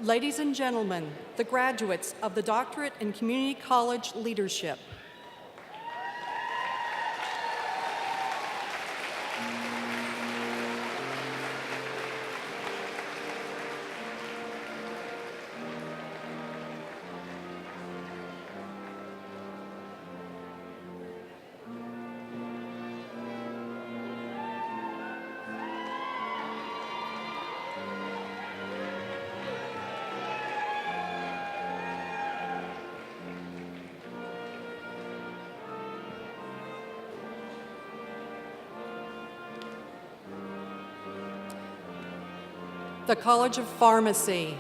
Ladies and gentlemen, the graduates of the Doctorate in Community College Leadership. The College of Pharmacy.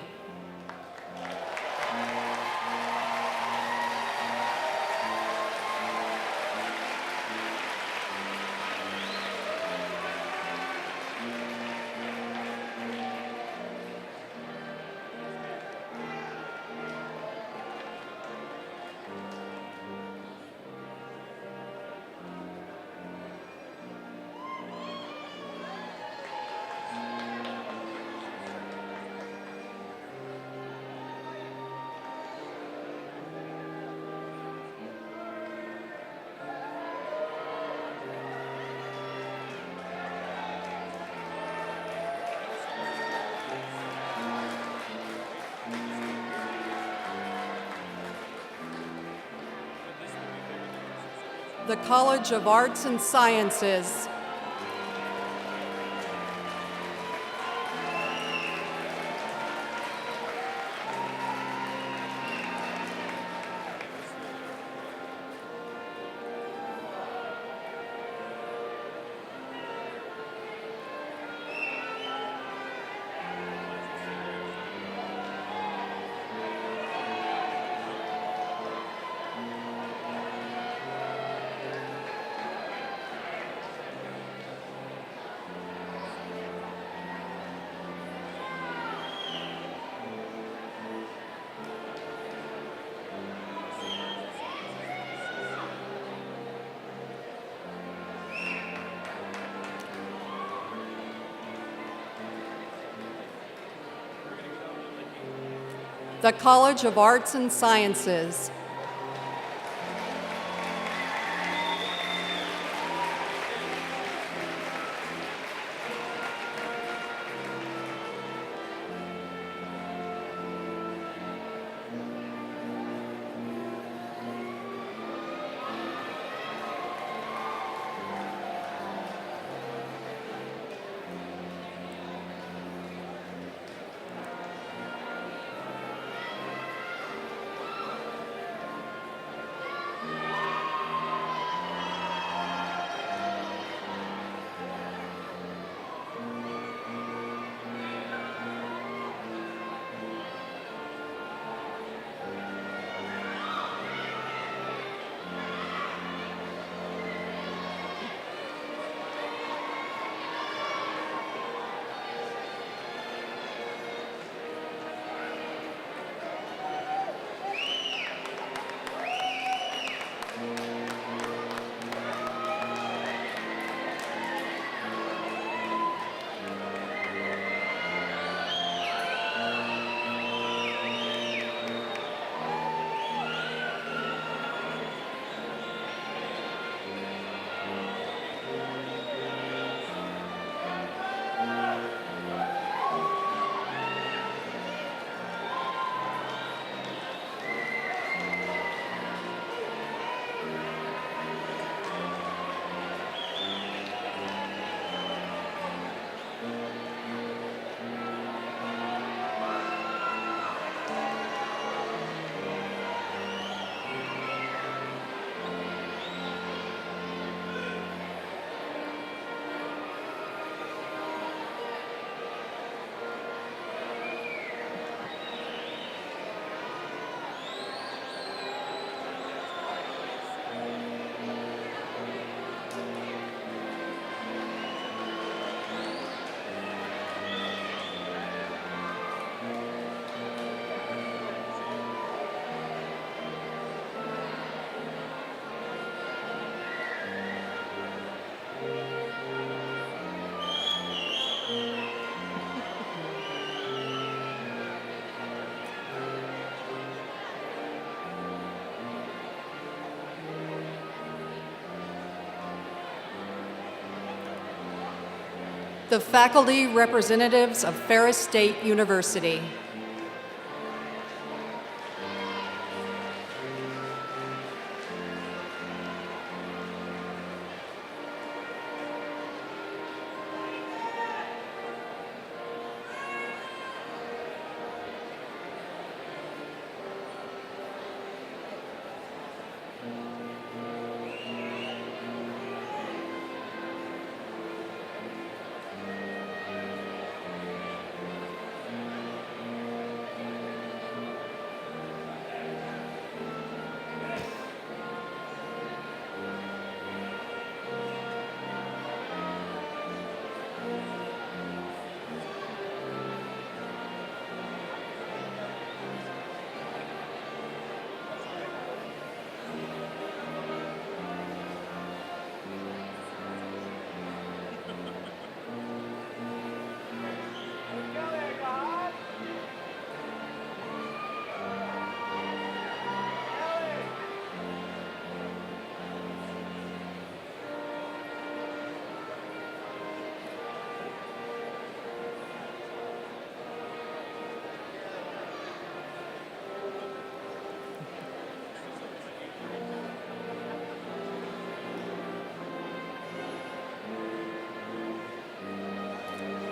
The College of Arts and Sciences. The College of Arts and Sciences. the faculty representatives of Ferris State University.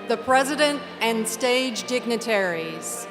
The President and stage dignitaries.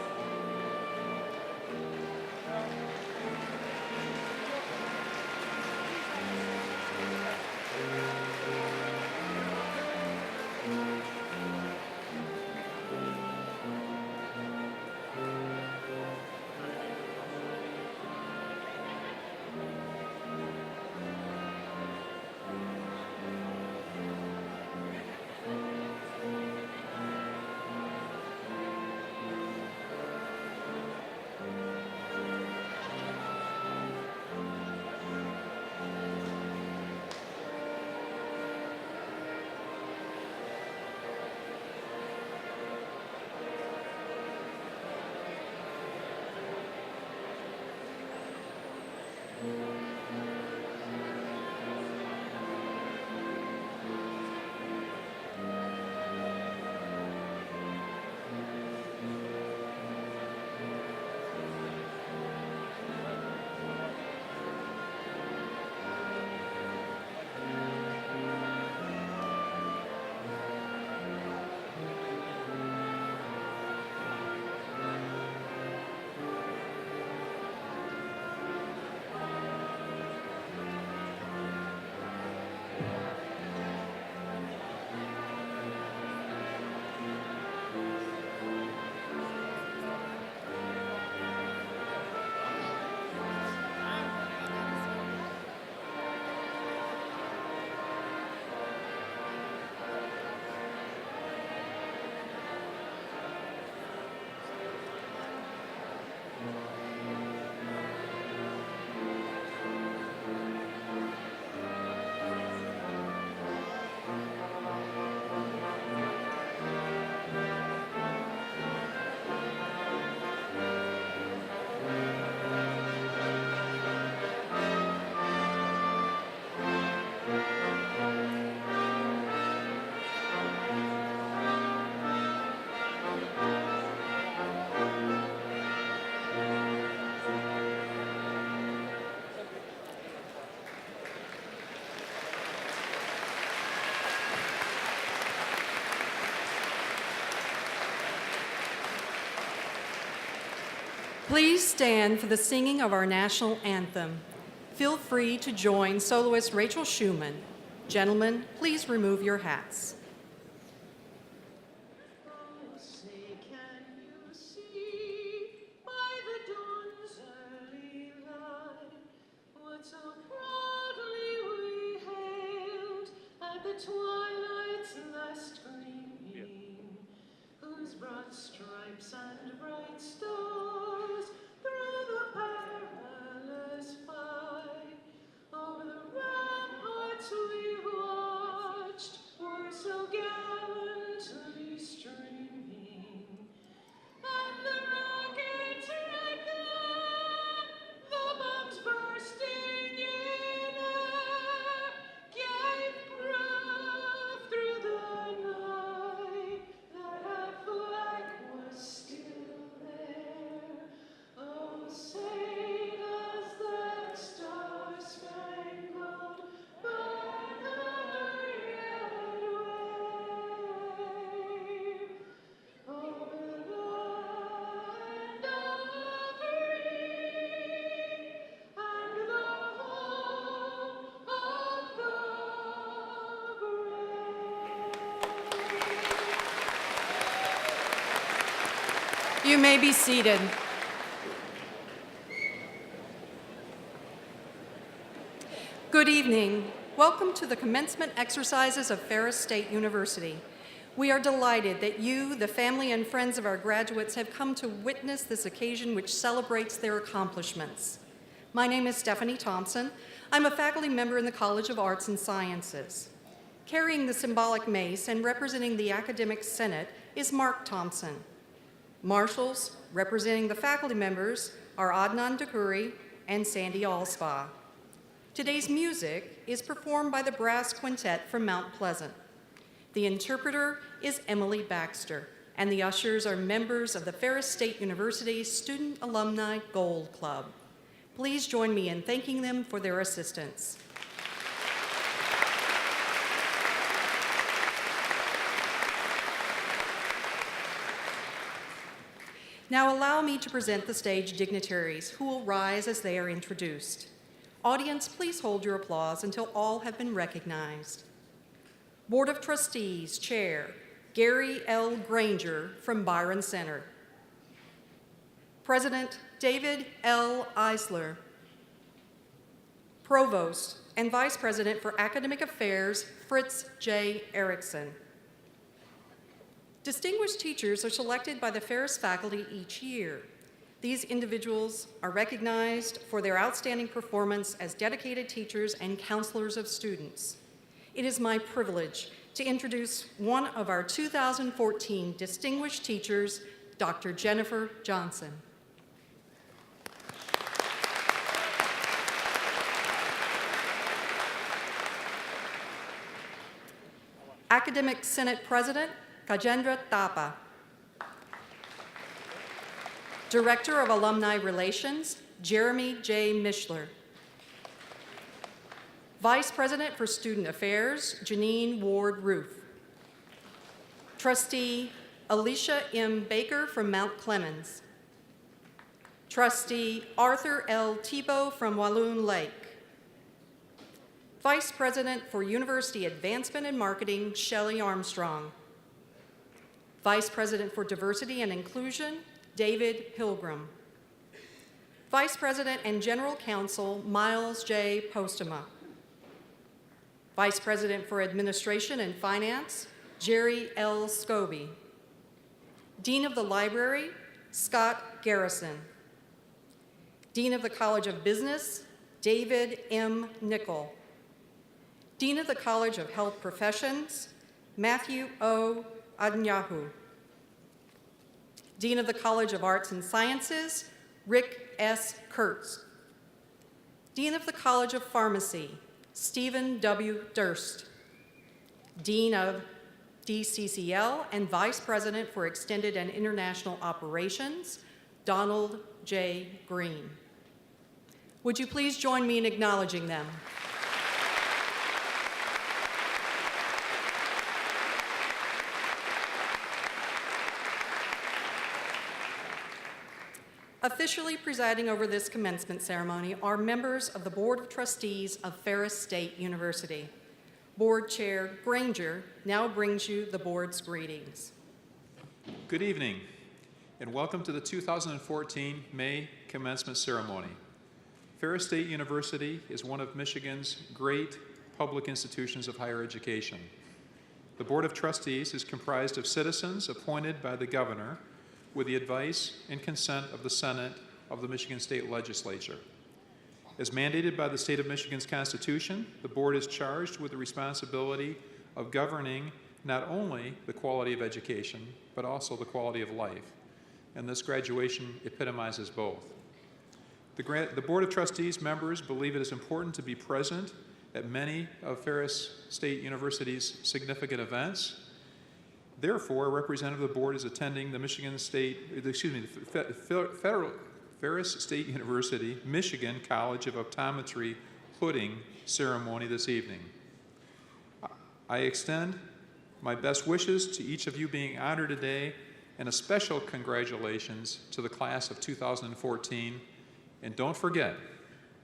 Please stand for the singing of our national anthem. Feel free to join soloist Rachel Schumann. Gentlemen, please remove your hats. Twilight's last gleaming, whose broad stripes and bright stars through the perilous fight over the ramparts we watched were so gallantly streaming, and the rockets wrecked them, the bombs bursting in air gave proof through the night You may be seated. Good evening. Welcome to the commencement exercises of Ferris State University. We are delighted that you, the family and friends of our graduates, have come to witness this occasion which celebrates their accomplishments. My name is Stephanie Thompson. I'm a faculty member in the College of Arts and Sciences. Carrying the symbolic mace and representing the Academic Senate is Mark Thompson. Marshals, representing the faculty members, are Adnan Dakuri and Sandy Allspa. Today's music is performed by the Brass Quintet from Mount Pleasant. The interpreter is Emily Baxter, and the ushers are members of the Ferris State University Student Alumni Gold Club. Please join me in thanking them for their assistance. Now allow me to present the stage dignitaries who will rise as they are introduced. Audience, please hold your applause until all have been recognized. Board of Trustees Chair, Gary L. Granger from Byron Center. President David L. Eisler. Provost and Vice President for Academic Affairs Fritz J. Erickson. Distinguished teachers are selected by the Ferris faculty each year. These individuals are recognized for their outstanding performance as dedicated teachers and counselors of students. It is my privilege to introduce one of our 2014 distinguished teachers, Dr. Jennifer Johnson. Academic Senate President, Kajendra Thapa. Director of Alumni Relations, Jeremy J. Mishler. Vice President for Student Affairs, Janine Ward Ruth. Trustee Alicia M. Baker from Mount Clemens. Trustee Arthur L. Tebow from Walloon Lake. Vice President for University Advancement and Marketing, Shelley Armstrong. Vice President for Diversity and Inclusion, David Pilgrim. Vice President and General Counsel, Miles J. Postema. Vice President for Administration and Finance, Jerry L. Scobie. Dean of the Library, Scott Garrison. Dean of the College of Business, David M. Nickel. Dean of the College of Health Professions, Matthew O. Adanyahu. Dean of the College of Arts and Sciences, Rick S. Kurtz. Dean of the College of Pharmacy, Stephen W. Durst. Dean of DCCL and Vice President for Extended and International Operations, Donald J. Green. Would you please join me in acknowledging them? Officially presiding over this commencement ceremony are members of the Board of Trustees of Ferris State University. Board Chair Granger now brings you the board's greetings. Good evening, and welcome to the 2014 May commencement ceremony. Ferris State University is one of Michigan's great public institutions of higher education. The Board of Trustees is comprised of citizens appointed by the governor with the advice and consent of the Senate of the Michigan State Legislature. As mandated by the State of Michigan's Constitution, the board is charged with the responsibility of governing not only the quality of education, but also the quality of life. And this graduation epitomizes both. The Board of Trustees members believe it is important to be present at many of Ferris State University's significant events. Therefore, a representative of the board is attending the Ferris State University Michigan College of Optometry hooding ceremony this evening. I extend my best wishes to each of you being honored today, and a special congratulations to the class of 2014. And don't forget,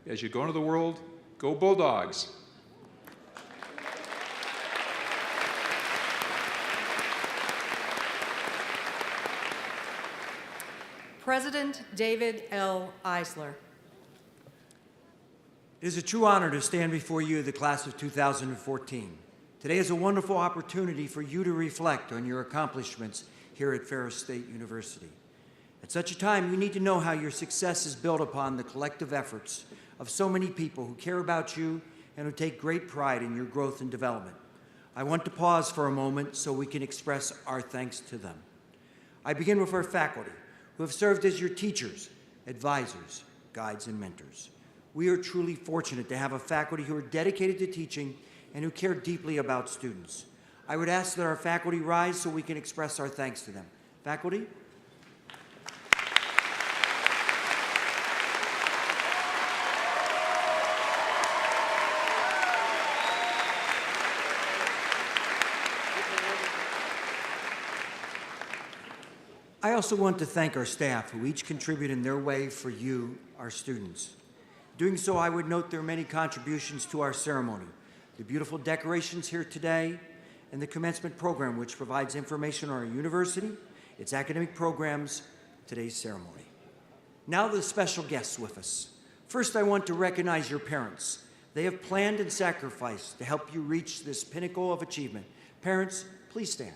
as you go into the world, go Bulldogs! President David L. Eisler. It is a true honor to stand before you, the class of 2014. Today is a wonderful opportunity for you to reflect on your accomplishments here at Ferris State University. At such a time, you need to know how your success is built upon the collective efforts of so many people who care about you and who take great pride in your growth and development. I want to pause for a moment so we can express our thanks to them. I begin with our faculty, who have served as your teachers, advisors, guides, and mentors. We are truly fortunate to have a faculty who are dedicated to teaching and who care deeply about students. I would ask that our faculty rise so we can express our thanks to them. Faculty? I also want to thank our staff, who each contribute in their way for you, our students. Doing so, I would note their many contributions to our ceremony, the beautiful decorations here today, and the commencement program, which provides information on our university, its academic programs, today's ceremony. Now the special guests with us. First, I want to recognize your parents. They have planned and sacrificed to help you reach this pinnacle of achievement. Parents, please stand.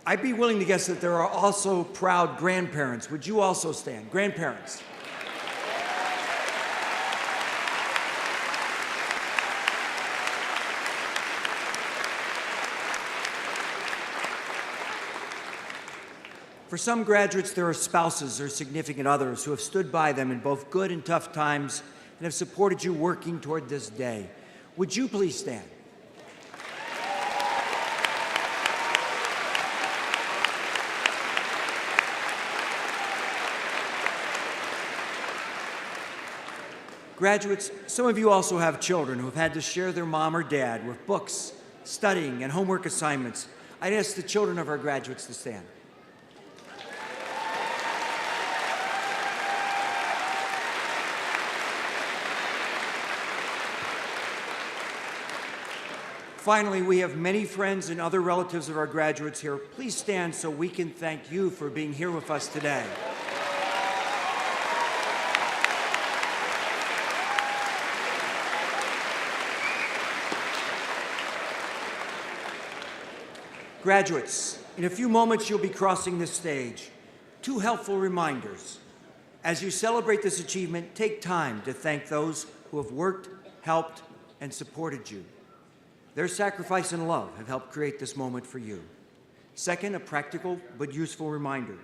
I'd be willing to guess that there are also proud grandparents. Would you also stand? Grandparents. For some graduates, there are spouses or significant others who have stood by them in both good and tough times and have supported you working toward this day. Would you please stand? Graduates, some of you also have children who have had to share their mom or dad with books, studying, and homework assignments. I'd ask the children of our graduates to stand. Finally, we have many friends and other relatives of our graduates here. Please stand so we can thank you for being here with us today. Graduates, in a few moments you'll be crossing this stage. Two helpful reminders. As you celebrate this achievement, take time to thank those who have worked, helped, and supported you. Their sacrifice and love have helped create this moment for you. Second, a practical but useful reminder.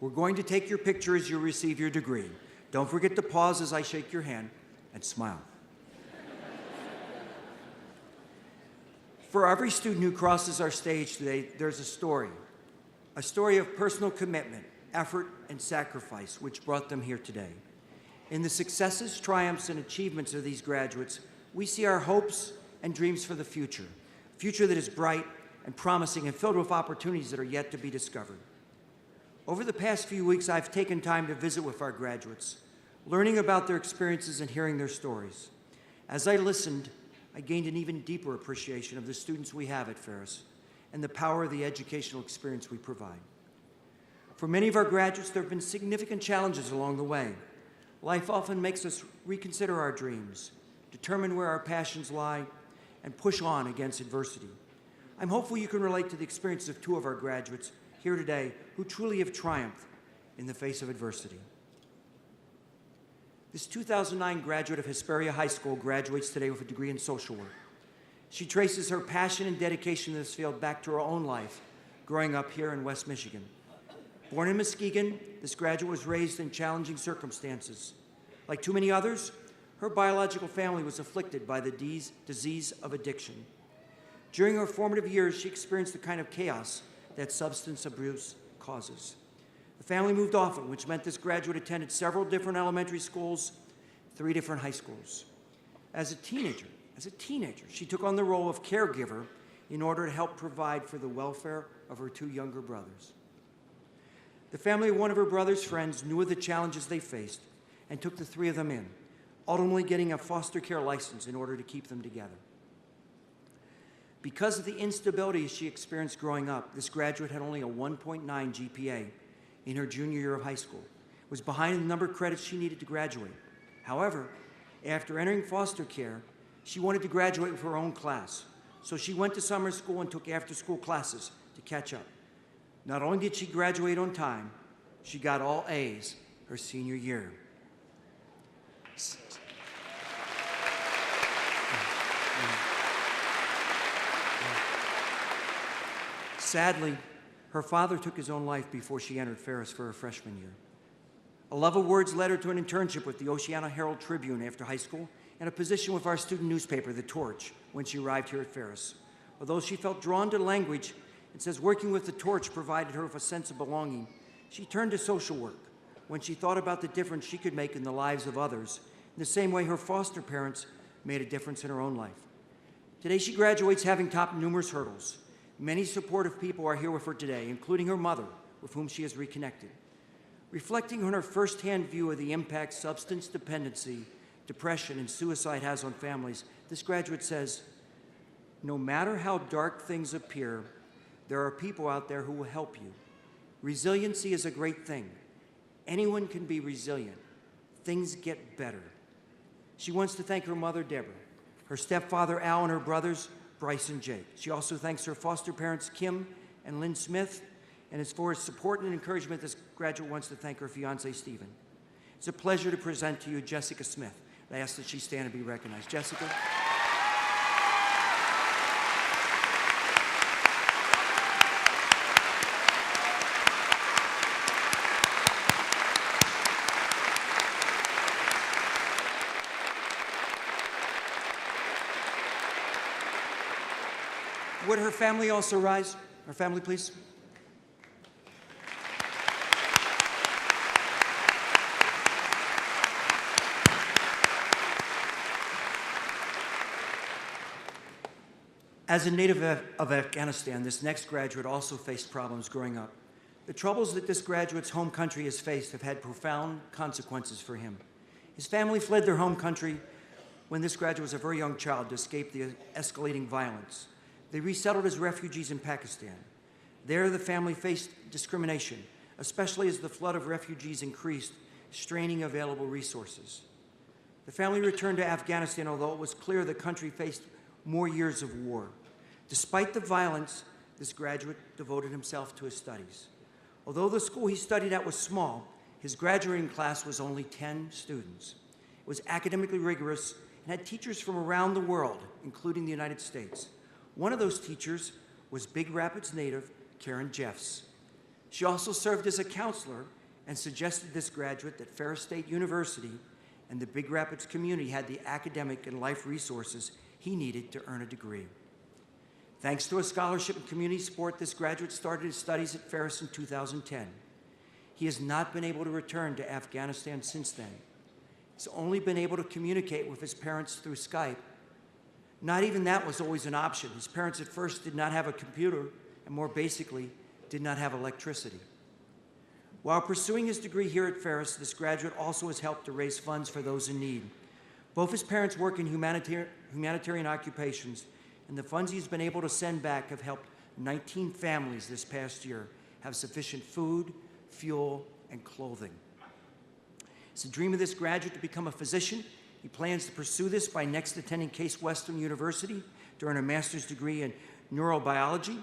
We're going to take your picture as you receive your degree. Don't forget to pause as I shake your hand and smile. For every student who crosses our stage today, there's a story of personal commitment, effort, and sacrifice which brought them here today. In the successes, triumphs, and achievements of these graduates, we see our hopes and dreams for the future, a future that is bright and promising and filled with opportunities that are yet to be discovered. Over the past few weeks, I've taken time to visit with our graduates, learning about their experiences and hearing their stories. As I listened, I gained an even deeper appreciation of the students we have at Ferris and the power of the educational experience we provide. For many of our graduates, there have been significant challenges along the way. Life often makes us reconsider our dreams, determine where our passions lie, and push on against adversity. I'm hopeful you can relate to the experiences of two of our graduates here today who truly have triumphed in the face of adversity. This 2009 graduate of Hesperia High School graduates today with a degree in social work. She traces her passion and dedication to this field back to her own life, growing up here in West Michigan. Born in Muskegon, this graduate was raised in challenging circumstances. Like too many others, her biological family was afflicted by the disease of addiction. During her formative years, she experienced the kind of chaos that substance abuse causes. The family moved often, which meant this graduate attended several different elementary schools, 3 different high schools. As a teenager, she took on the role of caregiver in order to help provide for the welfare of her 2 younger brothers. The family of one of her brother's friends knew of the challenges they faced and took the three of them in, ultimately getting a foster care license in order to keep them together. Because of the instability she experienced growing up, this graduate had only a 1.9 GPA in her junior year of high school, was behind the number of credits she needed to graduate. However, after entering foster care, she wanted to graduate with her own class, so she went to summer school and took after-school classes to catch up. Not only did she graduate on time, she got all A's her senior year. Sadly, her father took his own life before she entered Ferris for her freshman year. A love of words led her to an internship with the Oceana Herald Tribune after high school and a position with our student newspaper, The Torch, when she arrived here at Ferris. Although she felt drawn to language and says working with The Torch provided her with a sense of belonging, she turned to social work when she thought about the difference she could make in the lives of others, in the same way her foster parents made a difference in her own life. Today she graduates having topped numerous hurdles. Many supportive people are here with her today, including her mother, with whom she has reconnected. Reflecting on her firsthand view of the impact substance dependency, depression, and suicide has on families, this graduate says, "No matter how dark things appear, there are people out there who will help you. Resiliency is a great thing. Anyone can be resilient. Things get better." She wants to thank her mother, Deborah, her stepfather, Al, and her brothers, Bryce and Jake. She also thanks her foster parents, Kim and Lynn Smith, and as for his support and encouragement, this graduate wants to thank her fiancé, Stephen. It's a pleasure to present to you Jessica Smith. I ask that she stand and be recognized. Jessica. Would her family also rise? Her family, please. As a native of Afghanistan, this next graduate also faced problems growing up. The troubles that this graduate's home country has faced have had profound consequences for him. His family fled their home country when this graduate was a very young child to escape the escalating violence. They resettled as refugees in Pakistan. There, the family faced discrimination, especially as the flood of refugees increased, straining available resources. The family returned to Afghanistan, although it was clear the country faced more years of war. Despite the violence, this graduate devoted himself to his studies. Although the school he studied at was small, his graduating class was only 10 students. It was academically rigorous and had teachers from around the world, including the United States. One of those teachers was Big Rapids native Karen Jeffs. She also served as a counselor and suggested this graduate that Ferris State University and the Big Rapids community had the academic and life resources he needed to earn a degree. Thanks to a scholarship and community support, this graduate started his studies at Ferris in 2010. He has not been able to return to Afghanistan since then. He's only been able to communicate with his parents through Skype. Not even that was always an option. His parents at first did not have a computer, and more basically, did not have electricity. While pursuing his degree here at Ferris, this graduate also has helped to raise funds for those in need. Both his parents work in humanitarian occupations, and the funds he's been able to send back have helped 19 families this past year have sufficient food, fuel, and clothing. It's a dream of this graduate to become a physician. He plans to pursue this by next attending Case Western University to earn a master's degree in neurobiology.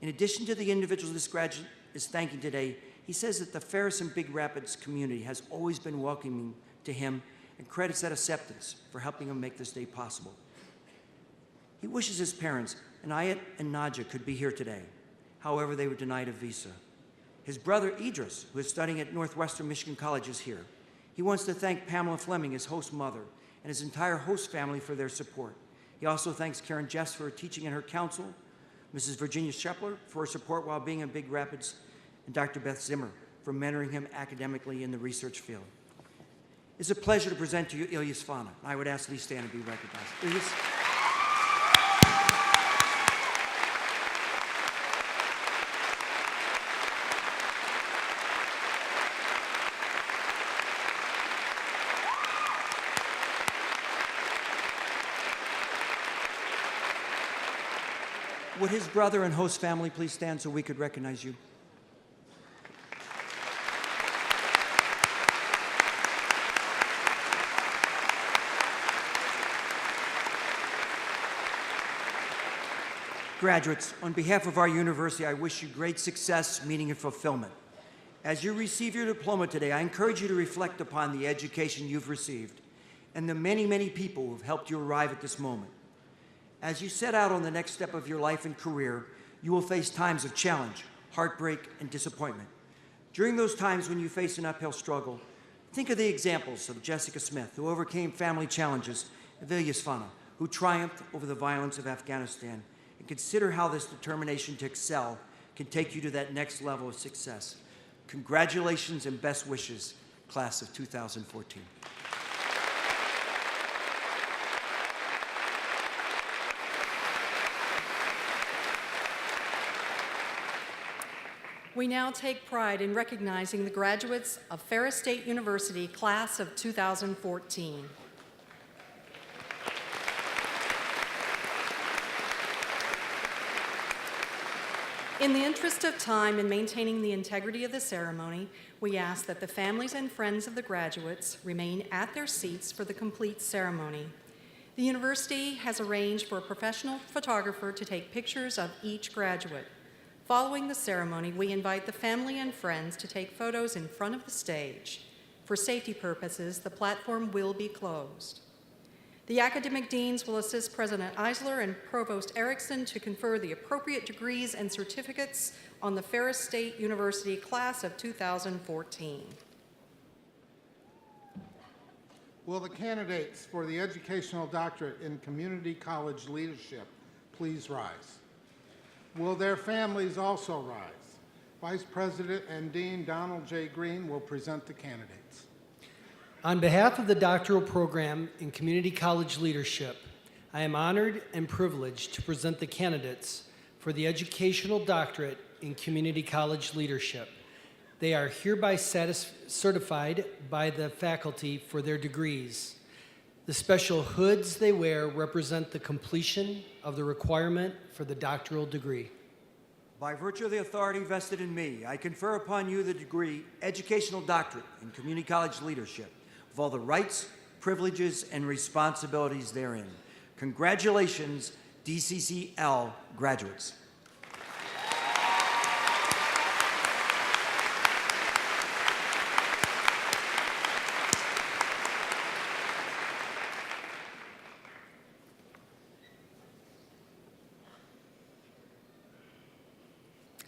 In addition to the individuals this graduate is thanking today, he says that the Ferris and Big Rapids community has always been welcoming to him and credits that acceptance for helping him make this day possible. He wishes his parents, Anayat and Nadja, could be here today. However, they were denied a visa. His brother, Idris, who is studying at Northwestern Michigan College, is here. He wants to thank Pamela Fleming, his host mother, and his entire host family for their support. He also thanks Karen Jeffs for her teaching and her counsel, Mrs. Virginia Shepler for her support while being in Big Rapids, and Dr. Beth Zimmer for mentoring him academically in the research field. It's a pleasure to present to you Ilyas Fana. I would ask that he stand and be recognized. Ilyas. Would his brother and host family please stand so we could recognize you? Graduates, on behalf of our university, I wish you great success, meaning, and fulfillment. As you receive your diploma today, I encourage you to reflect upon the education you've received and the many, many people who have helped you arrive at this moment. As you set out on the next step of your life and career, you will face times of challenge, heartbreak, and disappointment. During those times when you face an uphill struggle, think of the examples of Jessica Smith, who overcame family challenges, and Vilas Fana, who triumphed over the violence of Afghanistan, and consider how this determination to excel can take you to that next level of success. Congratulations and best wishes, class of 2014. We now take pride in recognizing the graduates of Ferris State University, class of 2014. In the interest of time and maintaining the integrity of the ceremony, we ask that the families and friends of the graduates remain at their seats for the complete ceremony. The university has arranged for a professional photographer to take pictures of each graduate. Following the ceremony, we invite the family and friends to take photos in front of the stage. For safety purposes, the platform will be closed. The academic deans will assist President Eisler and Provost Erickson to confer the appropriate degrees and certificates on the Ferris State University class of 2014. Will the candidates for the Educational Doctorate in Community College Leadership please rise? Will their families also rise? Vice President and Dean Donald J. Green will present the candidates. On behalf of the doctoral program in Community College Leadership, I am honored and privileged to present the candidates for the Educational Doctorate in Community College Leadership. They are hereby certified by the faculty for their degrees. The special hoods they wear represent the completion of the requirement for the doctoral degree. By virtue of the authority vested in me, I confer upon you the degree Educational Doctorate in Community College Leadership, with all the rights, privileges, and responsibilities therein. Congratulations, DCCL graduates.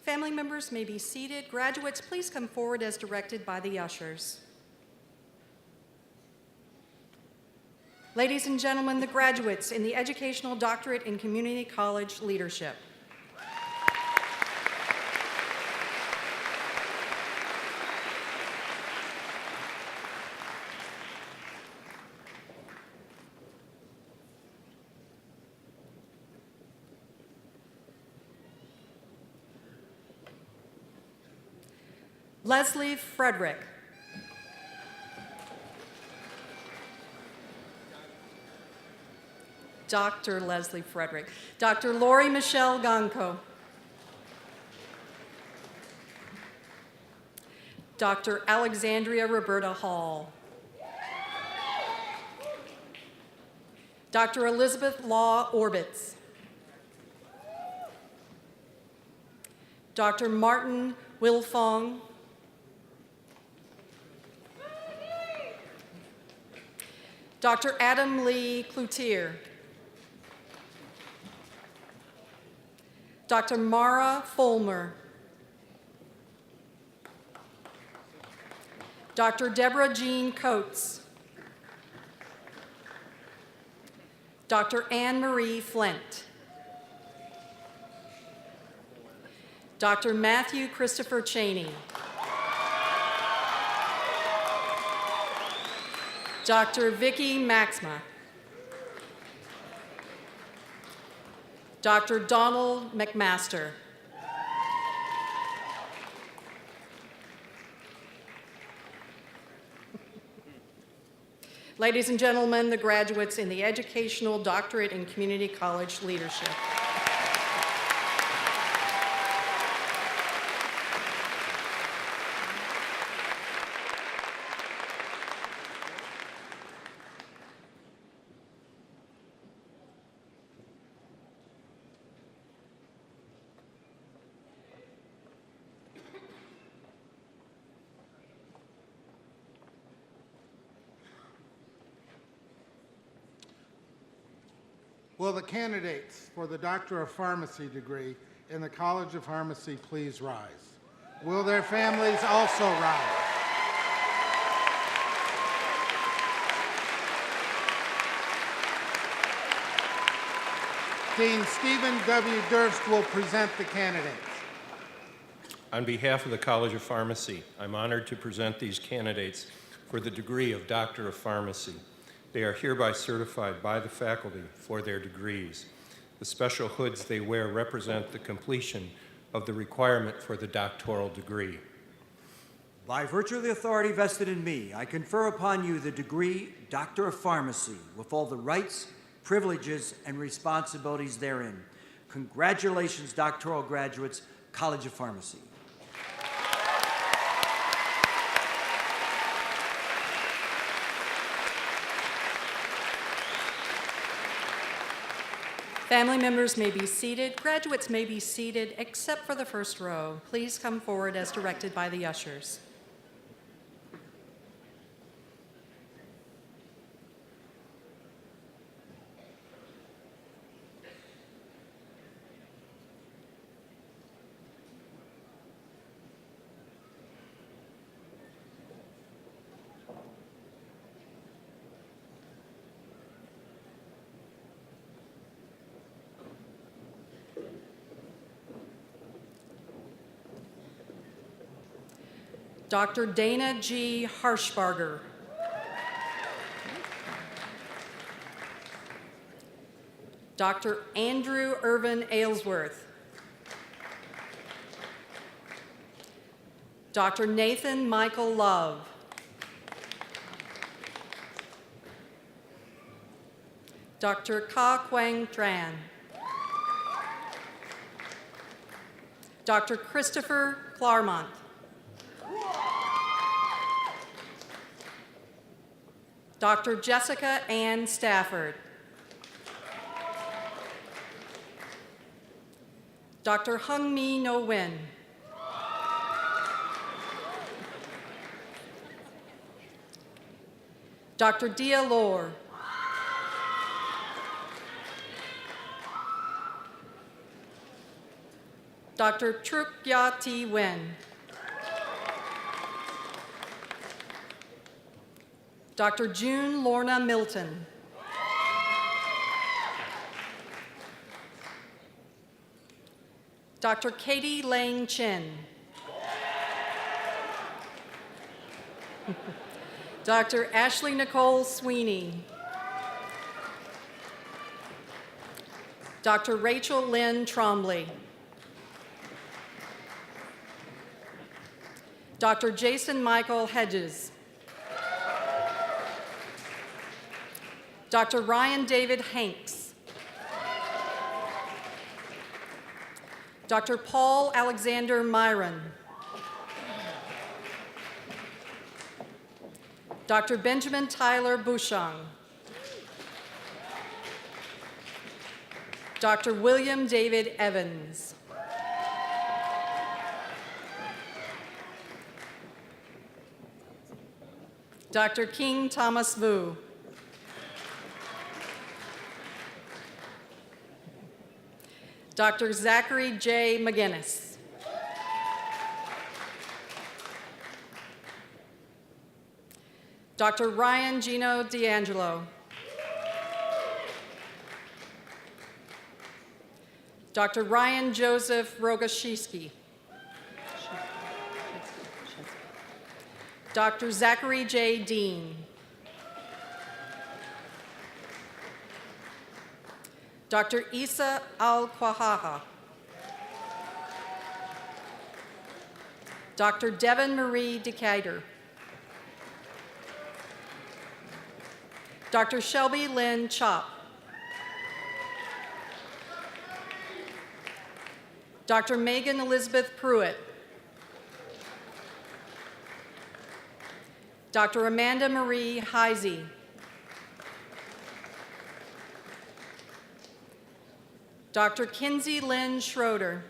Family members may be seated. Graduates, please come forward as directed by the ushers. Ladies and gentlemen, the graduates in the Educational Doctorate in Community College Leadership. Leslie Frederick. Dr. Leslie Frederick. Dr. Lori Michelle Gonco. Dr. Alexandria Roberta Hall. Dr. Elizabeth Law Orbitz. Dr. Martin Wilfong. Dr. Adam Lee Cloutier. Dr. Mara Fulmer. Dr. Deborah Jean Coates. Dr. Anne Marie Flint. Dr. Matthew Christopher Cheney. Dr. Vicki Maxma. Dr. Donald McMaster. Ladies and gentlemen, the graduates in the Educational Doctorate in Community College Leadership. Will the candidates for the Doctor of Pharmacy degree in the College of Pharmacy please rise? Will their families also rise? Dean Stephen W. Durst will present the candidates. On behalf of the College of Pharmacy, I'm honored to present these candidates for the degree of Doctor of Pharmacy. They are hereby certified by the faculty for their degrees. The special hoods they wear represent the completion of the requirement for the doctoral degree. By virtue of the authority vested in me, I confer upon you the degree Doctor of Pharmacy with all the rights, privileges, and responsibilities therein. Congratulations, doctoral graduates, College of Pharmacy. Family members may be seated. Graduates may be seated except for the first row. Please come forward as directed by the ushers. Dr. Dana G. Harshbarger. Dr. Andrew Irvin Aylesworth. Dr. Nathan Michael Love. Dr. Ka Quang Tran. Dr. Christopher Claremont. Dr. Jessica Ann Stafford. Dr. Hung Mi No Win. Dr. Dia Lor. Dr. Truk Ya Ti Wen. Dr. June Lorna Milton. Dr. Katie Lang Chin. Dr. Ashley Nicole Sweeney. Dr. Rachel Lynn Trombley. Dr. Jason Michael Hedges. Dr. Ryan David Hanks. Dr. Paul Alexander Myron. Dr. Benjamin Tyler Bouchon. Dr. William David Evans. Dr. King Thomas Vu. Dr. Zachary J. McGinnis. Dr. Ryan Gino D'Angelo. Dr. Ryan Joseph Rogashewski. Dr. Zachary J. Dean. Dr. Isa Al-Kwahaha. Dr. Devin Marie Decatur. Dr. Shelby Lynn Chop. Dr. Megan Elizabeth Pruitt. Dr. Amanda Marie Heisey. Dr. Kinsey Lynn Schroeder.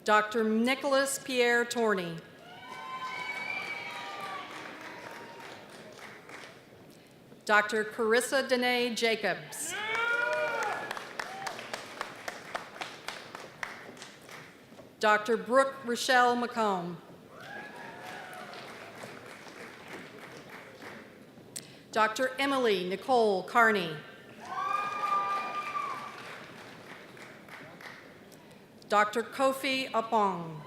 Dr. Nicholas Pierre Torney. Dr. Carissa Danae Jacobs. Dr. Brooke Rochelle McComb. Dr. Emily Nicole Carney. Dr. Kofi Apong.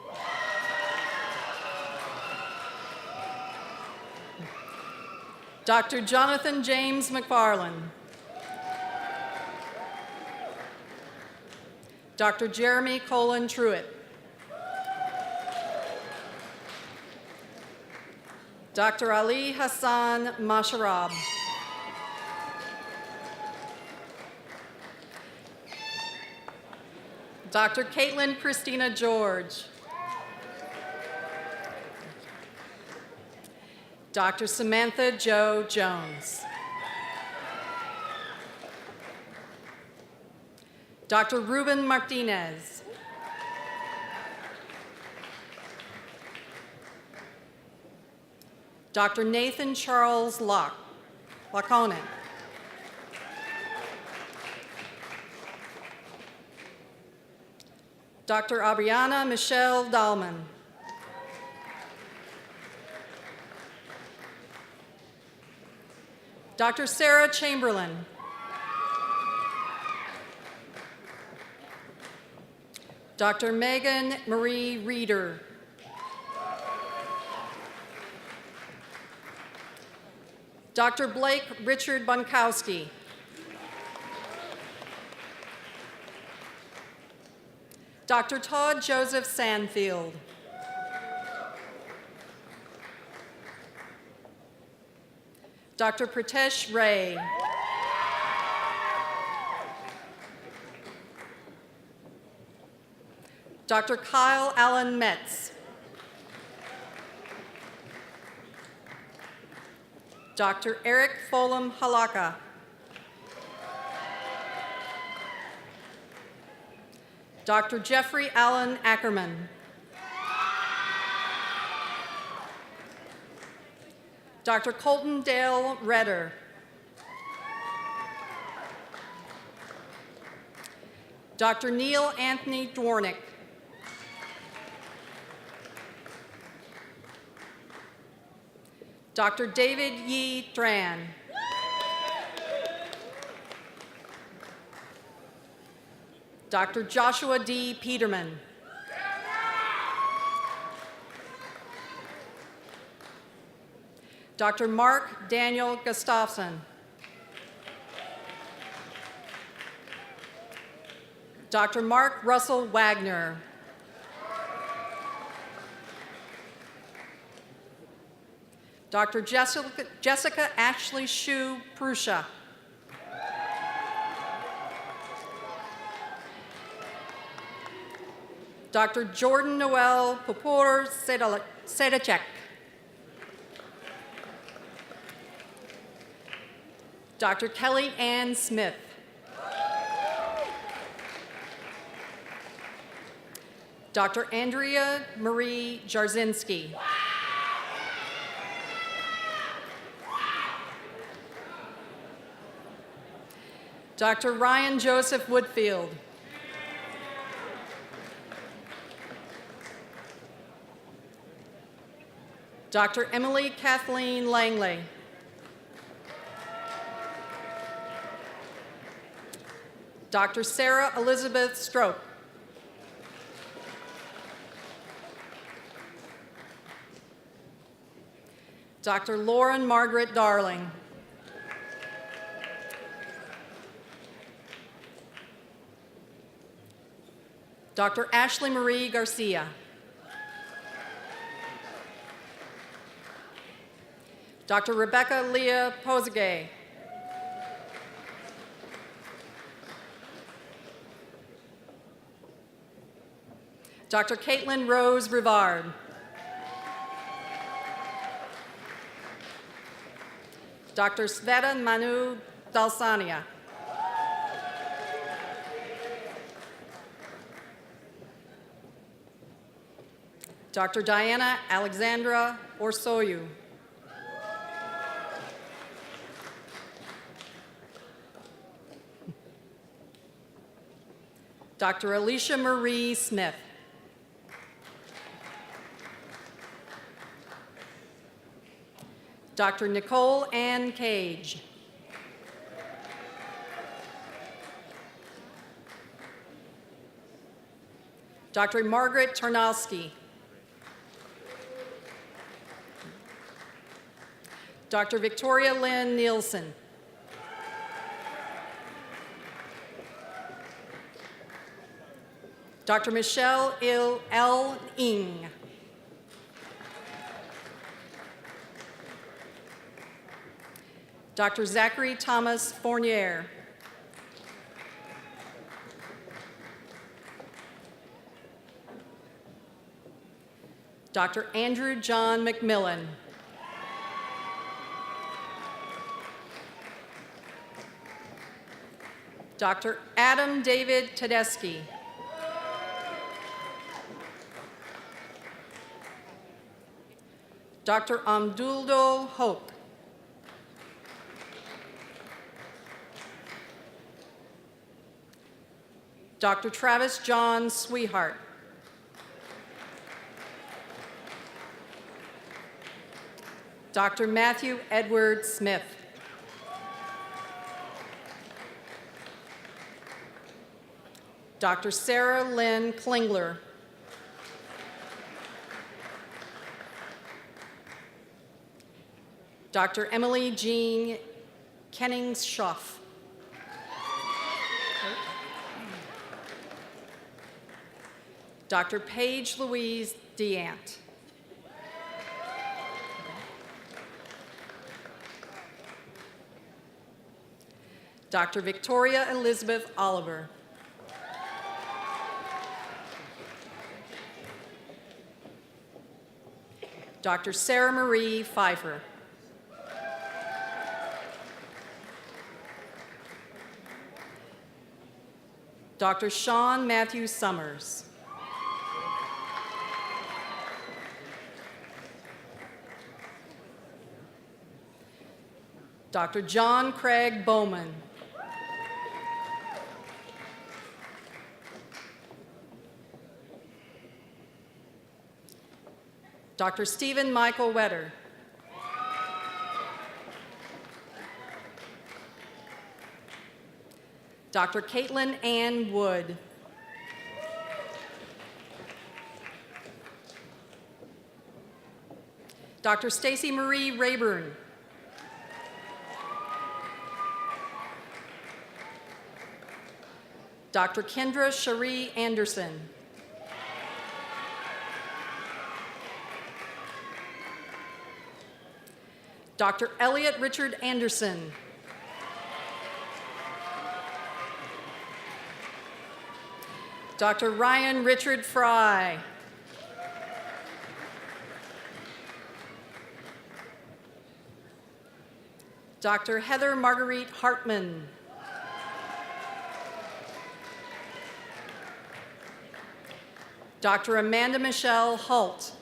Dr. Jonathan James McFarland. Dr. Jeremy Colin Truitt. Dr. Ali Hassan Masharab. Dr. Caitlin Christina George. Dr. Samantha Jo Jones. Dr. Ruben Martinez. Dr. Nathan Charles Laconin. Dr. Abriana Michelle Dahlman. Dr. Sarah Chamberlain. Dr. Megan Marie Reeder. Dr. Blake Richard Bunkowski. Dr. Todd Joseph Sandfield. Dr. Pritesh Ray. Dr. Kyle Allen Metz. Dr. Eric Folum Halaka. Dr. Jeffrey Allen Ackerman. Dr. Colton Dale Redder. Dr. Neil Anthony Dwornick. Dr. David Yi Tran. Dr. Joshua D. Peterman. Dr. Mark Daniel Gustafson. Dr. Mark Russell Wagner. Dr. Jessica Ashley Shu Prusha. Dr. Jordan Noel Popor Sedacek. Dr. Kelly Ann Smith. Dr. Andrea Marie Jarzinski. Dr. Ryan Joseph Woodfield. Dr. Emily Kathleen Langley. Dr. Sarah Elizabeth Stroke. Dr. Lauren Margaret Darling. Dr. Ashley Marie Garcia. Dr. Rebecca Leah Posegay. Dr. Caitlin Rose Rivard. Dr. Sveta Manu Dalsania. Dr. Diana Alexandra Orsoyu. Dr. Alicia Marie Smith. Dr. Nicole Ann Cage. Dr. Margaret Tarnowski. Dr. Victoria Lynn Nielsen. Dr. Michelle L. Ng. Dr. Zachary Thomas Fournier. Dr. Andrew John McMillan. Dr. Adam David Tedeschi. Dr. Amduldo Hoke. Dr. Travis John Sweetheart. Dr. Matthew Edward Smith. Dr. Sarah Lynn Klingler. Dr. Emily Jean Kenningshoff. Dr. Paige Louise DeAnt. Dr. Victoria Elizabeth Oliver. Dr. Sarah Marie Pfeiffer. Dr. Sean Matthew Summers. Dr. John Craig Bowman. Dr. Stephen Michael Wetter. Dr. Caitlin Ann Wood. Dr. Stacy Marie Rayburn. Dr. Kendra Cherie Anderson. Dr. Elliot Richard Anderson. Dr. Ryan Richard Fry. Dr. Heather Marguerite Hartman. Dr. Amanda Michelle Holt.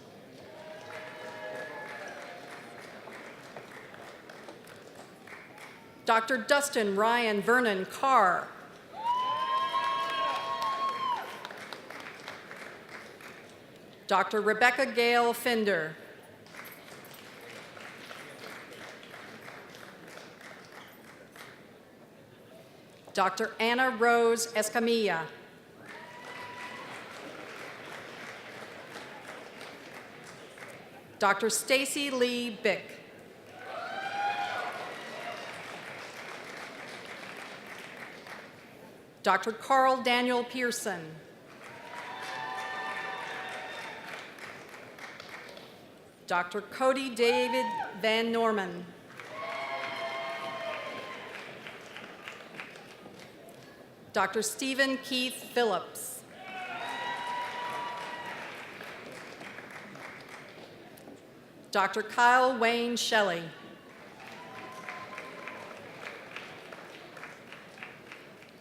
Dr. Dustin Ryan Vernon Carr. Dr. Rebecca Gale Finder. Dr. Anna Rose Escamilla. Dr. Stacy Lee Bick. Dr. Carl Daniel Pearson. Dr. Cody David Van Norman. Dr. Stephen Keith Phillips. Dr. Kyle Wayne Shelley.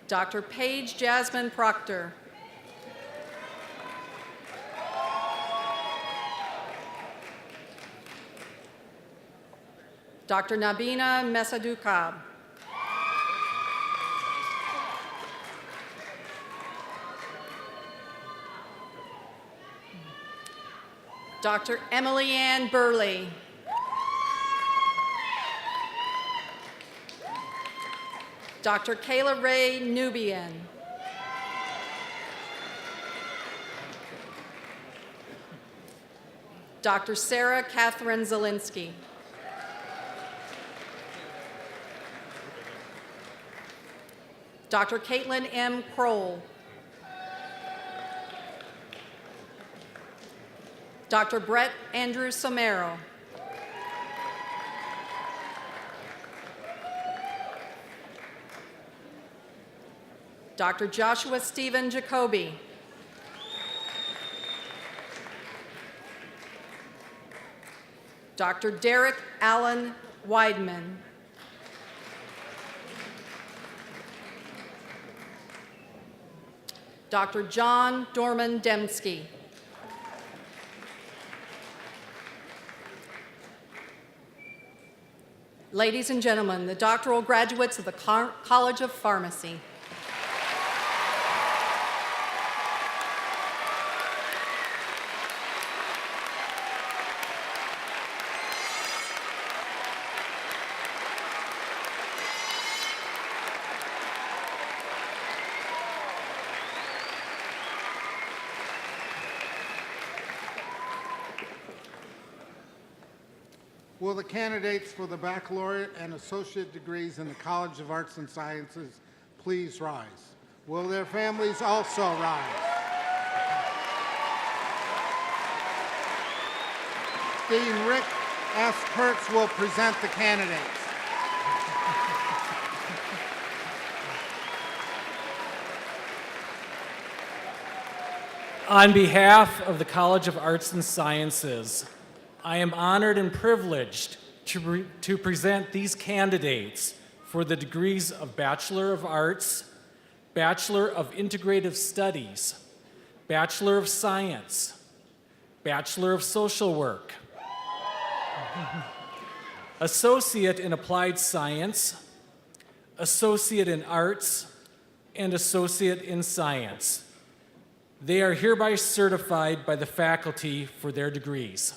Dr. Paige Jasmine Proctor. Dr. Nabina Mesadukab. Dr. Emily Ann Burley. Dr. Kayla Ray Nubian. Dr. Sarah Catherine Zielinski. Dr. Caitlin M. Kroll. Dr. Brett Andrew Somero. Dr. Joshua Stephen Jacoby. Dr. Derek Allen Weidman. Dr. John Dorman Demsky. Ladies and gentlemen, the doctoral graduates of the College of Pharmacy. Will the candidates for the baccalaureate and associate degrees in the College of Arts and Sciences please rise? Will their families also rise? Dean Rick S. Kurtz will present the candidates. On behalf of the College of Arts and Sciences, I am honored and privileged to present these candidates for the degrees of Bachelor of Arts, Bachelor of Integrative Studies, Bachelor of Science, Bachelor of Social Work, Associate in Applied Science, Associate in Arts, and Associate in Science. They are hereby certified by the faculty for their degrees.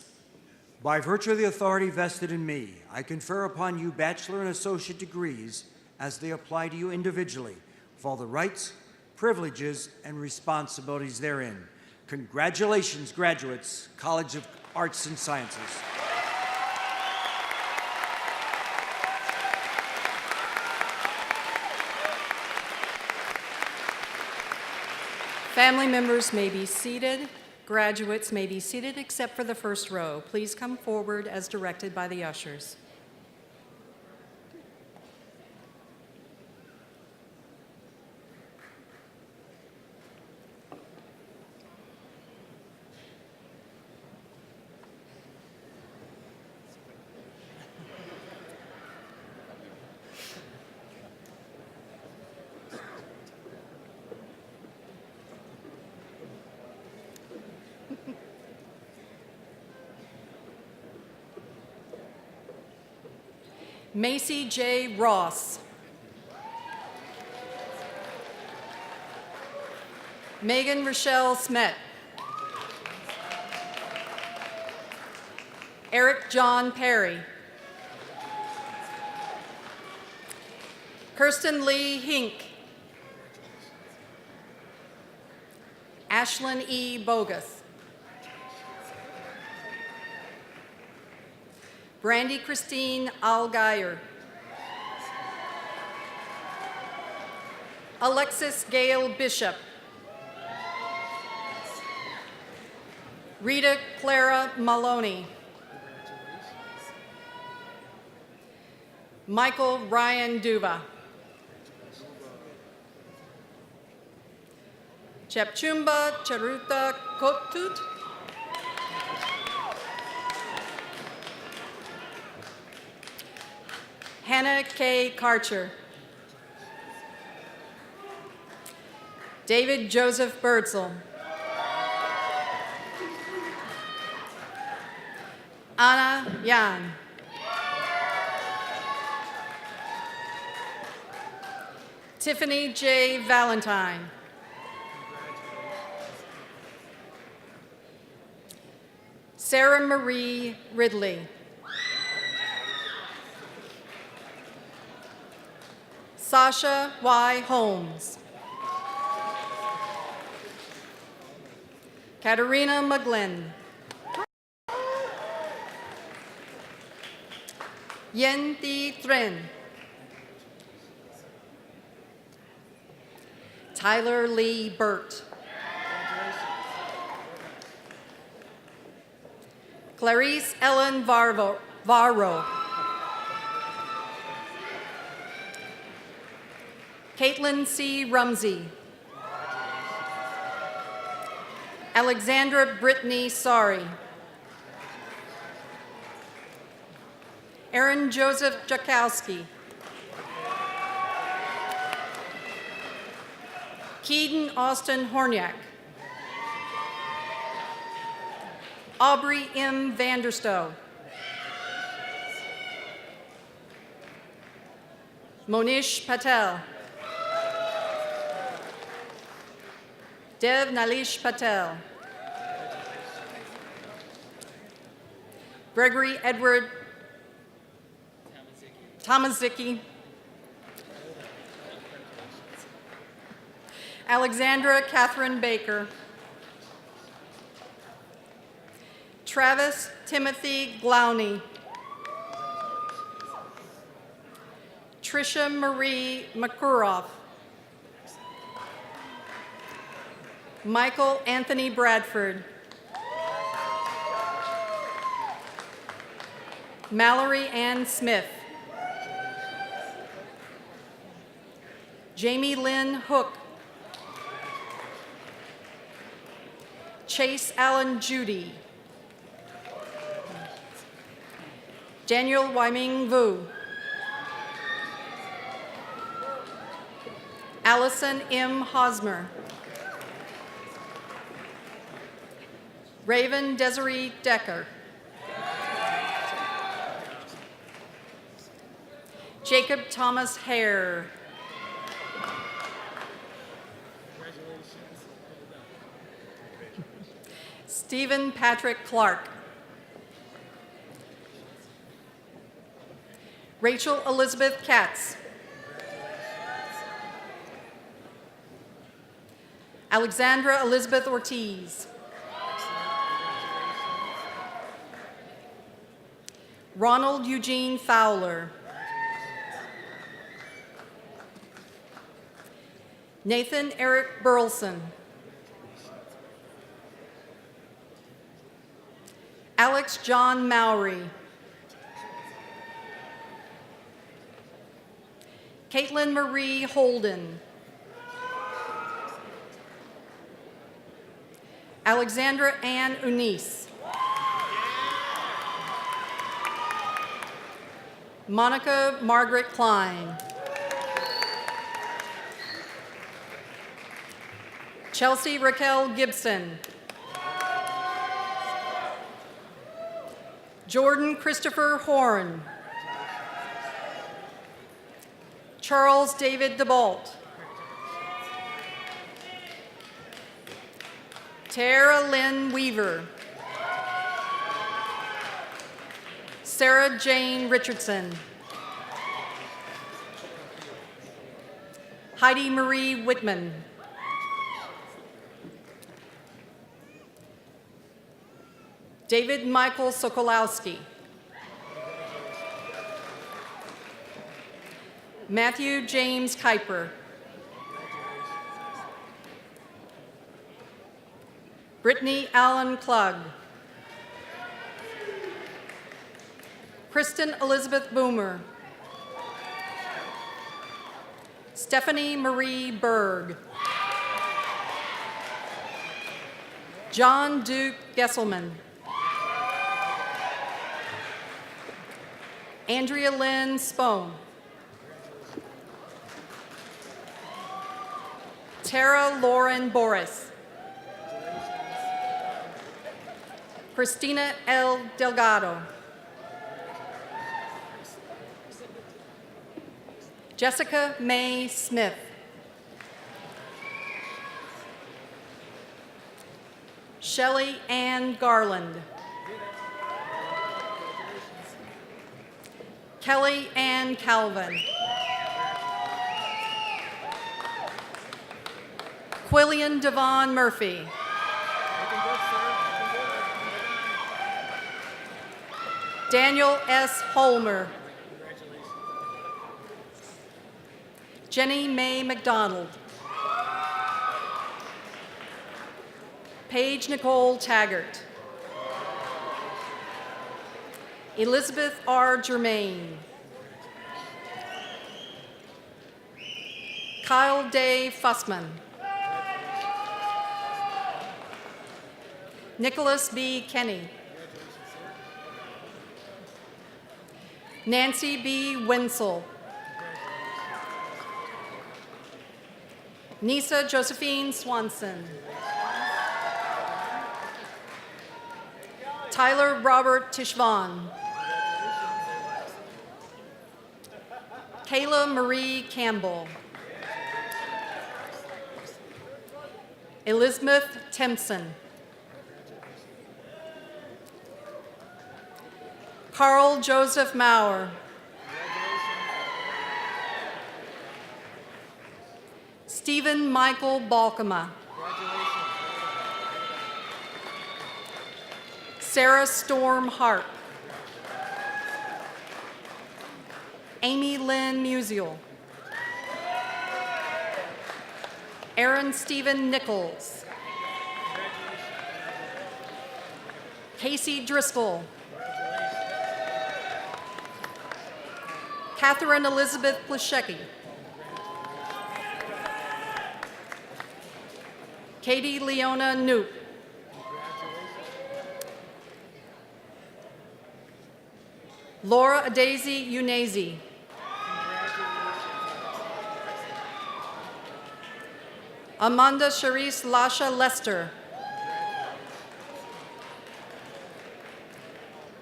By virtue of the authority vested in me, I confer upon you bachelor and associate degrees as they apply to you individually, with all the rights, privileges, and responsibilities therein. Congratulations, graduates, College of Arts and Sciences. Family members may be seated. Graduates may be seated except for the first row. Please come forward as directed by the ushers. Macy J. Ross. Megan Rochelle Smet. Eric John Perry. Kirsten Lee Hink. Ashlyn E. Bogus. Brandy Christine Algeyer. Alexis Gail Bishop. Rita Clara Maloney. Michael Ryan Duva. Chepchumba Charuta Kotut. Hannah K. Karcher. David Joseph Birdsell. Anna Yan. Tiffany J. Valentine. Sarah Marie Ridley. Sasha Y. Holmes. Katerina McGlynn. Yen Thi Trin. Tyler Lee Burt. Clarice Ellen Varro. Caitlin C. Rumsey. Alexandra Brittany Sari. Aaron Joseph Jakowski. Keaton Austin Horniak. Aubrey M. Vanderstow. Monish Patel. Dev Nalish Patel. Gregory Edward Tomaszicki. Alexandra Catherine Baker. Travis Timothy Glowney. Tricia Marie Makuroff. Michael Anthony Bradford. Mallory Ann Smith. Jamie Lynn Hook. Chase Allen Judy. Daniel Wyming Vu. Allison M. Hosmer. Raven Desiree Decker. Jacob Thomas Hare. Stephen Patrick Clark. Rachel Elizabeth Katz. Alexandra Elizabeth Ortiz. Ronald Eugene Fowler. Nathan Eric Burleson. Alex John Mowry. Caitlin Marie Holden. Alexandra Ann Unice. Monica Margaret Klein. Chelsea Raquel Gibson. Jordan Christopher Horn. Charles David DeBault. Tara Lynn Weaver. Sarah Jane Richardson. Heidi Marie Whitman. David Michael Sokolowski. Matthew James Kuiper. Brittany Allen Klug. Kristen Elizabeth Boomer. Stephanie Marie Berg. John Duke Gesselman. Andrea Lynn Spohn. Tara Lauren Boris. Christina L. Delgado. Jessica May Smith. Shelley Ann Garland. Kelly Ann Calvin. Quillian Devon Murphy. Daniel S. Holmer. Jenny Mae McDonald. Paige Nicole Taggart. Elizabeth R. Germain. Kyle Day Fussman. Nicholas B. Kenny. Nancy B. Wenzel. Nisa Josephine Swanson. Tyler Robert Tishvan. Kayla Marie Campbell. Elizabeth Timpson. Carl Joseph Maurer. Stephen Michael Balkema. Sarah Storm Harp. Amy Lynn Musial. Aaron Stephen Nichols. Casey Driscoll. Catherine Elizabeth Plashecki. Katie Leona Noop. Laura Daisy Unazi. Amanda Charisse Lasha Lester.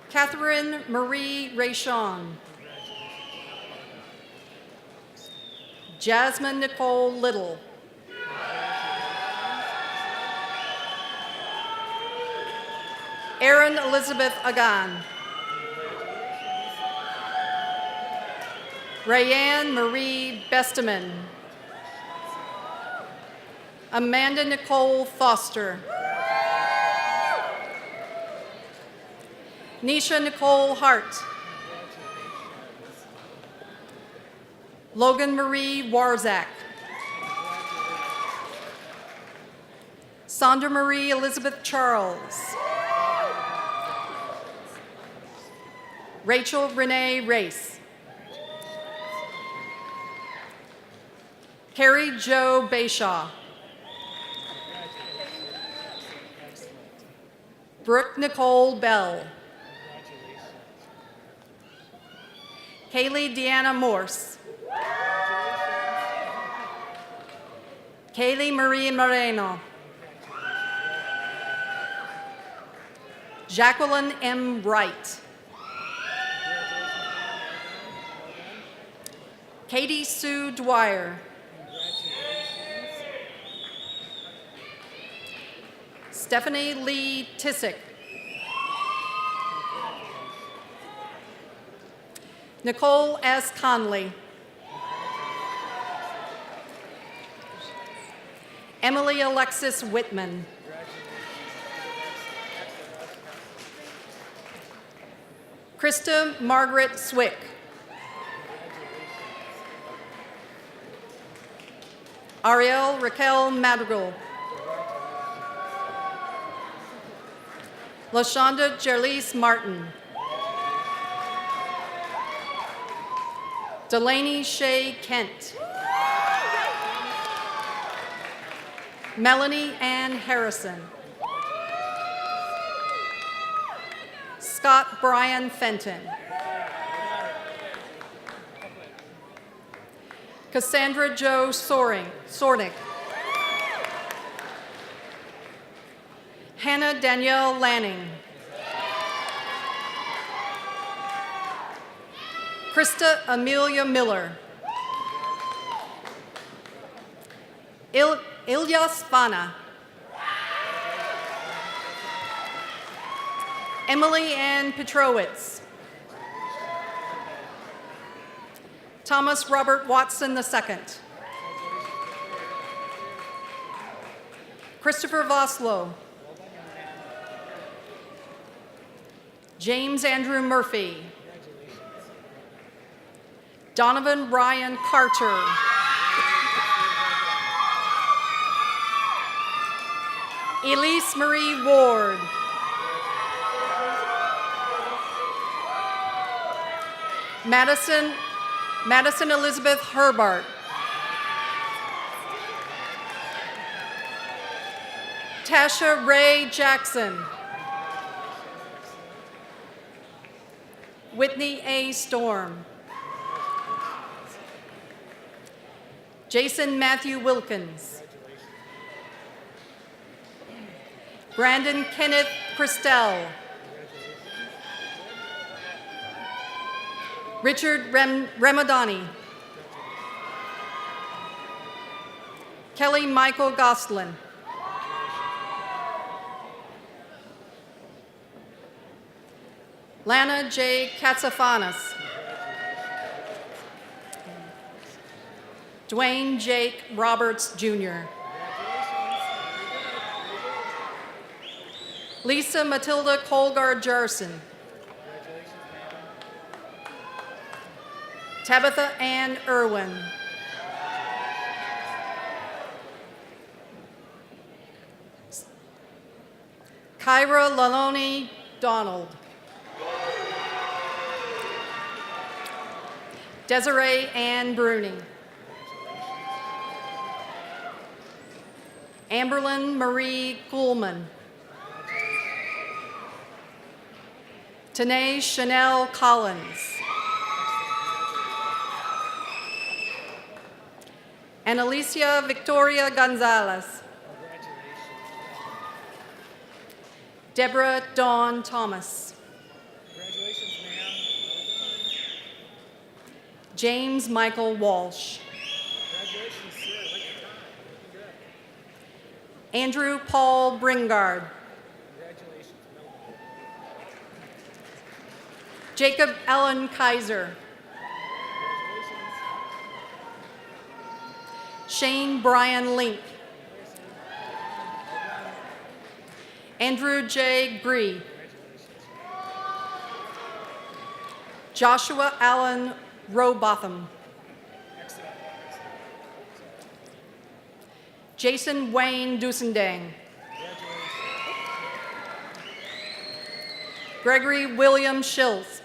Catherine Marie Rayshon. Jasmine Nicole Little. Erin Elizabeth Agan. Rayanne Marie Besteman. Amanda Nicole Foster. Nisha Nicole Hart. Logan Marie Warzak. Sandra Marie Elizabeth Charles. Rachel Renee Race. Carrie Jo Bayshaw. Brooke Nicole Bell. Kaylee Deanna Morse. Kaylee Marie Moreno. Jacqueline M. Wright. Katie Sue Dwyer. Stephanie Lee Tissick. Nicole S. Conley. Emily Alexis Whitman. Krista Margaret Swick. Ariel Raquel Madrigal. LaShonda Jerlise Martin. Delaney Shea Kent. Melanie Ann Harrison. Scott Brian Fenton. Cassandra Jo Sornick. Hannah Danielle Lanning. Krista Amelia Miller. Ilya Spana. Emily Ann Petrowitz. Thomas Robert Watson II. Christopher Voslow. James Andrew Murphy. Donovan Ryan Carter. Elise Marie Ward. Madison Elizabeth Herbart. Tasha Ray Jackson. Whitney A. Storm. Jason Matthew Wilkins. Brandon Kenneth Christel. Richard Ramadani. Kelly Michael Gosselin. Lana J. Katsafanas. Dwayne Jake Roberts, Jr. Lisa Matilda Colgard Jarson. Tabitha Ann Irwin. Kyra Laloni Donald. Desiree Ann Bruni. Amberlyn Marie Kuhlman. Tanae Chanel Collins. And Alicia Victoria Gonzalez. Deborah Dawn Thomas. James Michael Walsh. Andrew Paul Bringard. Jacob Allen Kaiser. Shane Brian Link. Andrew J. Gree. Joshua Allen Robotham. Jason Wayne Dusendang. Gregory William Schiltz.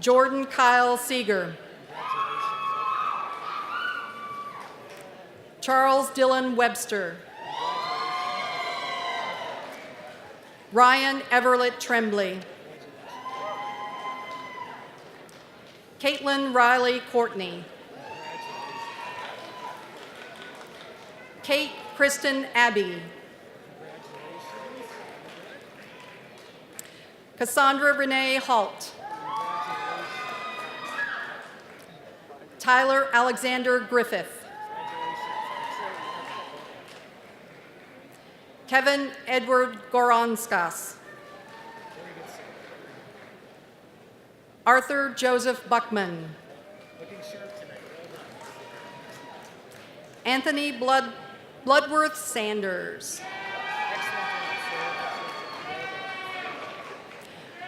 Jordan Kyle Seeger. Charles Dillon Webster. Ryan Everett Tremblay. Caitlin Riley Courtney. Kate Kristen Abbey. Cassandra Renee Halt. Tyler Alexander Griffith. Kevin Edward Goronskas. Arthur Joseph Buckman. Anthony Bloodworth Sanders.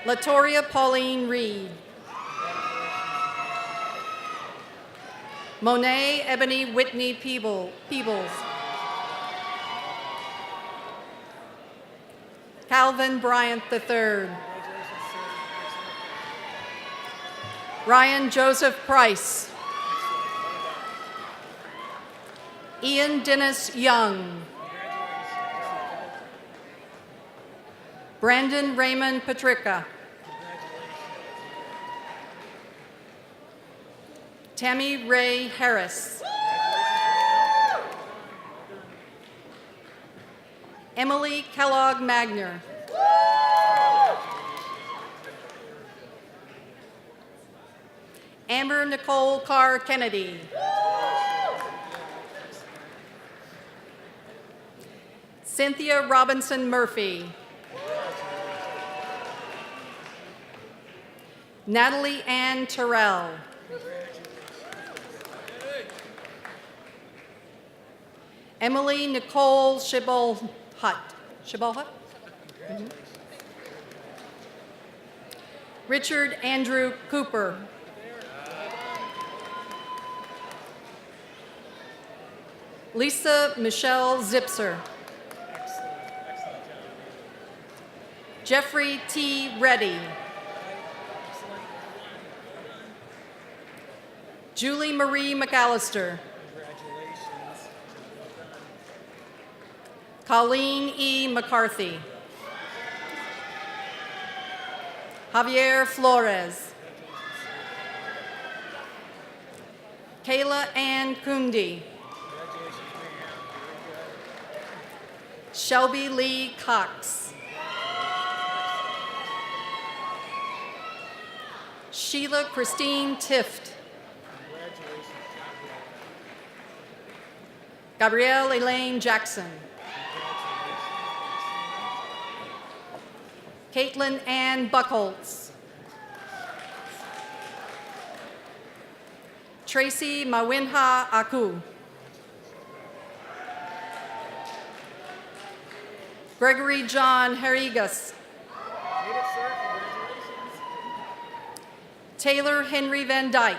Latoria Pauline Reed. Monet Ebony Whitney Peebles. Calvin Bryant III. Ryan Joseph Price. Ian Dennis Young. Brandon Raymond Patrica. Tammy Ray Harris. Emily Kellogg Magner. Amber Nicole Carr Kennedy. Cynthia Robinson Murphy. Natalie Ann Terrell. Emily Nicole Shibbolhut. Richard Andrew Cooper. Lisa Michelle Zipser. Jeffrey T. Reddy. Julie Marie McAllister. Colleen E. McCarthy. Javier Flores. Kayla Ann Kundi. Shelby Lee Cox. Sheila Christine Tift. Gabrielle Elaine Jackson. Caitlin Ann Buckholtz. Tracy Mawinha Aku. Gregory John Herigas. Taylor Henry Van Dyke.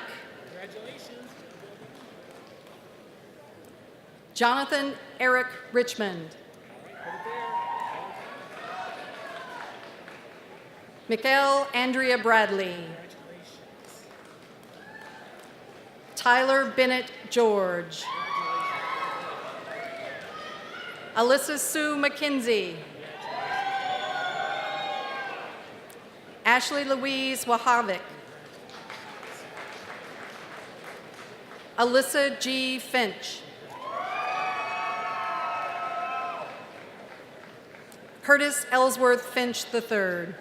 Jonathan Eric Richmond. Mikhail Andrea Bradley. Tyler Bennett George. Alyssa Sue McKenzie. Ashley Louise Wahavik. Alyssa G. Finch. Curtis Ellsworth Finch III.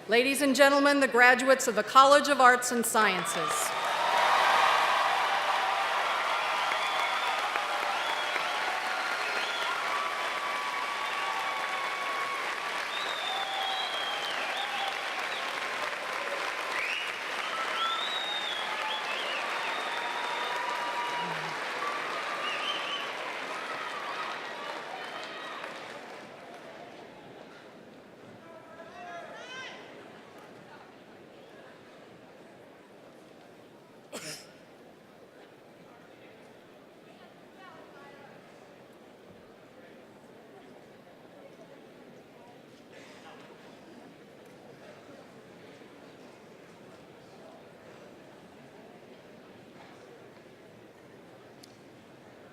Ladies and gentlemen, the graduates of the College of Arts and Sciences.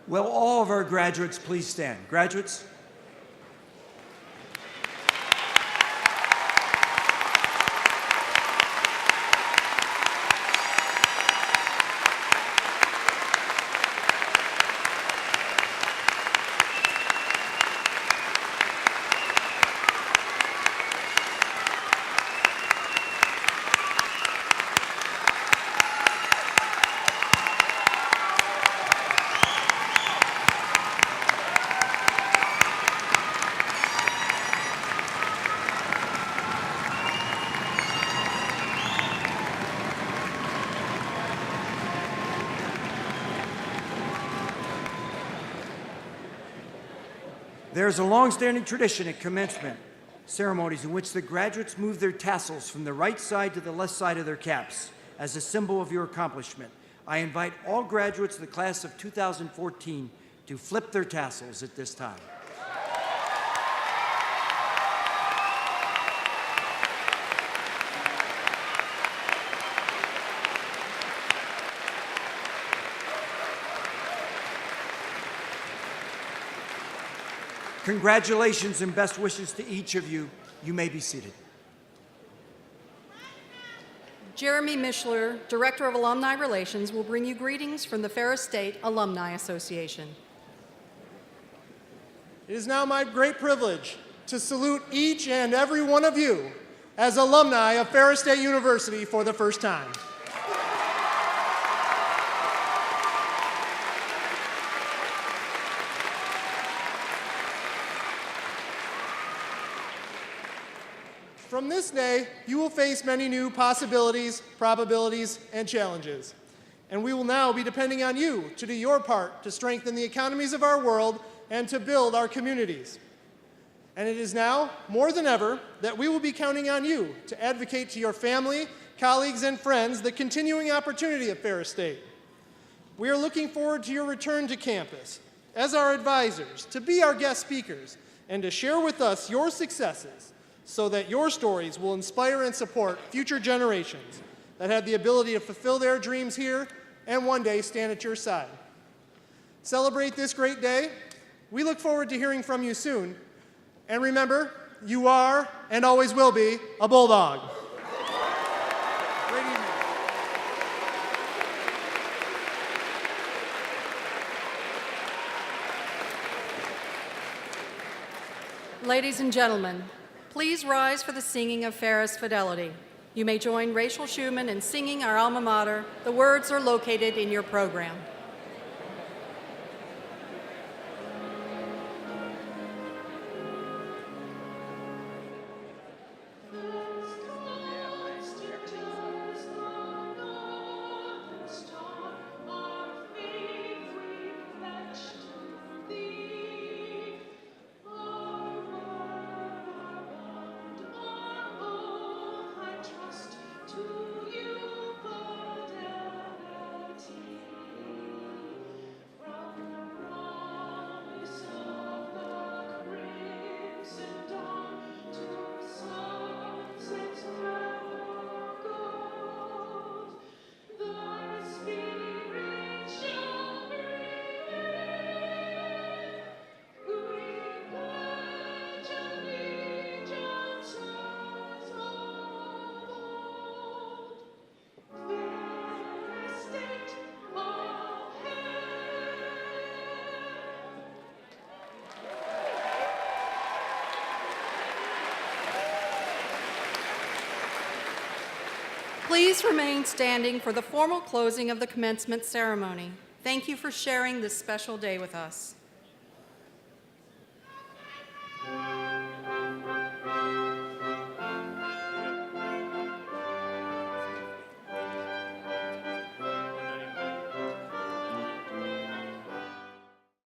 Will all of our graduates please stand? Graduates? There's a long-standing tradition at commencement ceremonies in which the graduates move their tassels from the right side to the left side of their caps as a symbol of your accomplishment. I invite all graduates of the class of 2014 to flip their tassels at this time. Congratulations and best wishes to each of you. You may be seated. Jeremy Mishler, Director of Alumni Relations, will bring you greetings from the Ferris State Alumni Association. It is now my great privilege to salute each and every one of you as alumni of Ferris State University for the first time. From this day, you will face many new possibilities, probabilities, and challenges. And we will now be depending on you to do your part to strengthen the economies of our world and to build our communities. And it is now, more than ever, that we will be counting on you to advocate to your family, colleagues, and friends the continuing opportunity of Ferris State. We are looking forward to your return to campus as our advisors, to be our guest speakers, and to share with us your successes so that your stories will inspire and support future generations that have the ability to fulfill their dreams here and one day stand at your side. Celebrate this great day. We look forward to hearing from you soon. And remember, you are and always will be a Bulldog. Great evening. Ladies and gentlemen, please rise for the singing of Ferris Fidelity. You may join Rachel Schumann in singing our alma mater. The words are located in your program. Please remain standing for the formal closing of the commencement ceremony. Thank you for sharing this special day with us.